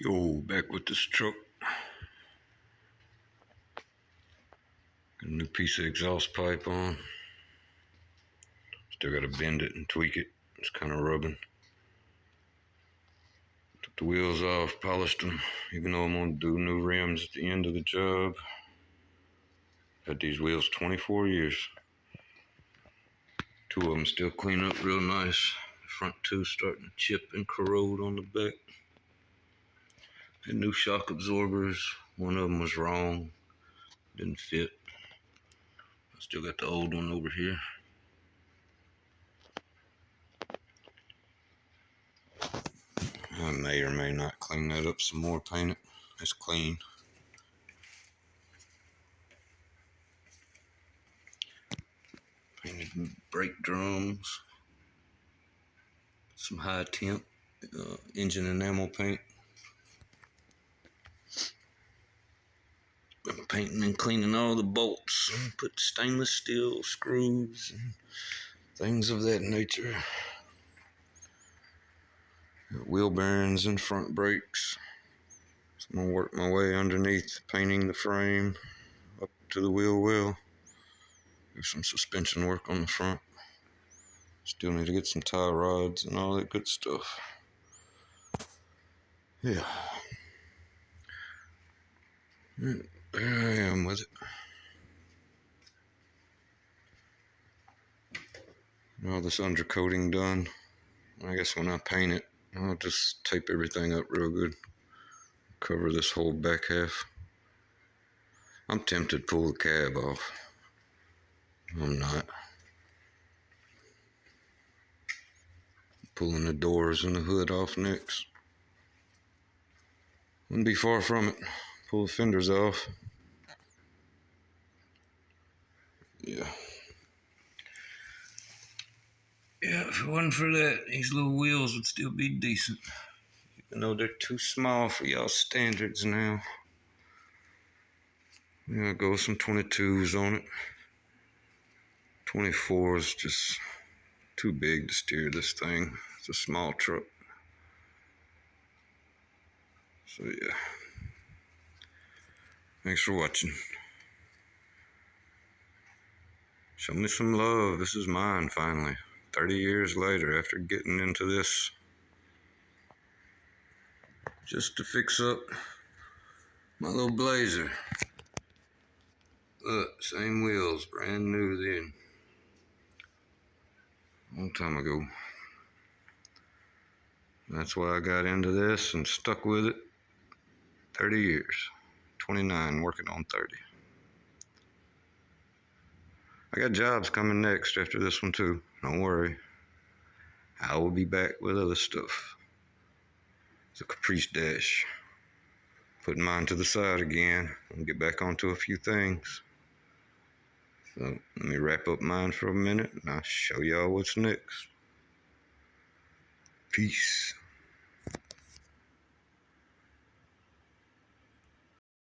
Yo, back with this truck. Got a new piece of exhaust pipe on. Still gotta bend it and tweak it. It's kind of rubbing. Took the wheels off, polished them, even though I'm gonna do new rims at the end of the job. Had these wheels 24 years. Two of them still clean up real nice. The front two starting to chip and corrode on the back. Had new shock absorbers. One of them was wrong. Didn't fit. I still got the old one over here. I may or may not clean that up some more, paint it. It's clean. Painted brake drums. Some high temp engine enamel paint. I'm painting and cleaning all the bolts. Put stainless steel screws and things of that nature. Wheel bearings and front brakes. So I'm gonna work my way underneath, painting the frame up to the wheel well. Do some suspension work on the front. Still need to get some tie rods and all that good stuff. Yeah. There I am with it. All this undercoating done. I guess when I paint it, I'll just tape everything up real good. Cover this whole back half. I'm tempted to pull the cab off. I'm not. Pulling the doors and the hood off next. Wouldn't be far from it. Pull the fenders off. Yeah. Yeah, if it wasn't for that, these little wheels would still be decent. Even though they're too small for y'all standards now. Yeah, I'll go with some 22s on it. 24 is just too big to steer this thing. It's a small truck. So yeah. Thanks for watching. Show me some love. This is mine finally. 30 years later after getting into this. Just to fix up my little Blazer. Look, same wheels, brand new then. Long time ago. That's why I got into this and stuck with it. 30 years. 29, working on 30. I got jobs coming next after this one too. Don't worry. I will be back with other stuff. It's a Caprice Dash. Putting mine to the side again and get back onto a few things. So let me wrap up mine for a minute and I'll show y'all what's next. Peace.